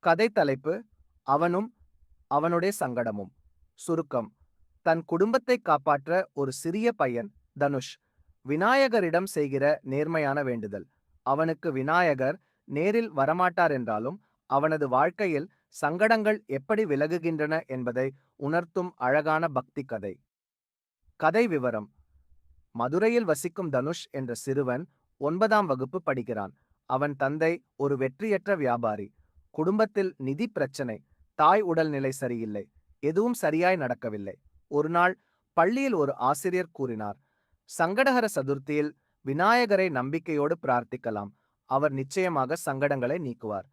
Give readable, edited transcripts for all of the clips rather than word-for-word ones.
கதை தலைப்பு: அவனும் அவனுடைய சங்கடமும். சுருக்கம்: தன் குடும்பத்தை காப்பாற்ற ஒரு சிறிய பையன் தனுஷ் விநாயகரிடம் செய்கிற நேர்மையான வேண்டுதல். அவனுக்கு விநாயகர் நேரில் வரமாட்டார் என்றாலும் அவனது வாழ்க்கையில் சங்கடங்கள் எப்படி விலகுகின்றன என்பதை உணர்த்தும் அழகான பக்தி கதை. கதை விவரம்: மதுரையில் வசிக்கும் தனுஷ் என்ற சிறுவன் 9ஆம் வகுப்பு படிக்கிறான். அவன் தந்தை ஒரு வெற்றியற்ற வியாபாரி. குடும்பத்தில் நிதி பிரச்சனை, தாய் உடல்நிலை சரியில்லை, எதுவும் சரியாய் நடக்கவில்லை. ஒரு நாள் பள்ளியில் ஒரு ஆசிரியர் கூறினார், சங்கடஹர சதுர்த்தியில் விநாயகரை நம்பிக்கையோடு பிரார்த்திக்கலாம், அவர் நிச்சயமாக சங்கடங்களை நீக்குவார்.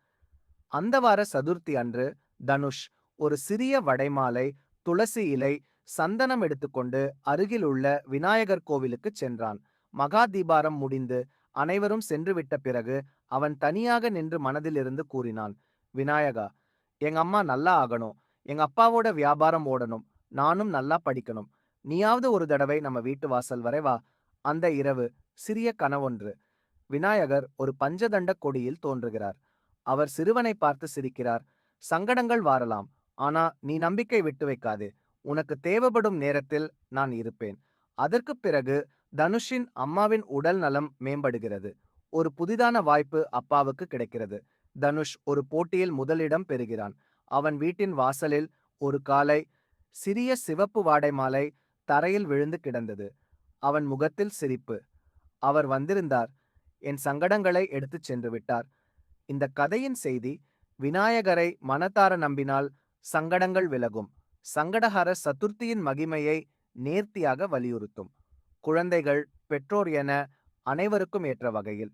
அந்த வார சதுர்த்தி அன்று தனுஷ் ஒரு சிறிய வடைமாலை, துளசி இலை, சந்தனம் எடுத்துக்கொண்டு அருகில் உள்ள விநாயகர் கோவிலுக்கு சென்றான். மகா தீபாரம் முடிந்து அனைவரும் சென்றுவிட்ட பிறகு அவன் தனியாக நின்று மனதிலிருந்து கூறினான், விநாயகா, எங்க அம்மா நல்லா ஆகணும், எங்க அப்பாவோட வியாபாரம் ஓடணும், நானும் நல்லா படிக்கணும், நீயாவது ஒரு தடவை நம்ம வீட்டு வாசல் வரை வா. அந்த இரவு சிறிய கனவொன்று. விநாயகர் ஒரு பஞ்சதண்ட கொடியில் தோன்றுகிறார். அவர் சிறுவனை பார்த்து சிரிக்கிறார். சங்கடங்கள் வாரலாம், ஆனா நீ நம்பிக்கை விட்டு வைக்காதே, உனக்கு தேவைப்படும் நேரத்தில் நான் இருப்பேன். அதற்குப் பிறகு தனுஷின் அம்மாவின் உடல் நலம் மேம்படுகிறது. ஒரு புதிதான வாய்ப்பு அப்பாவுக்கு கிடைக்கிறது. தனுஷ் ஒரு போட்டியில் முதலிடம் பெறுகிறான். அவன் வீட்டின் வாசலில் ஒரு காலை சிறிய சிவப்பு வாடை மாலை தரையில் விழுந்து கிடந்தது. அவன் முகத்தில் சிரிப்பு. அவர் வந்திருந்தார், என் சங்கடங்களை எடுத்துச் சென்று விட்டார். இந்த கதையின் செய்தி: விநாயகரை மனதார நம்பினால் சங்கடங்கள் விலகும். சங்கடஹர சதுர்த்தியின் மகிமையை நேர்த்தியாக வலியுறுத்தும். குழந்தைகள், பெற்றோர் என அனைவருக்கும் ஏற்ற வகையில்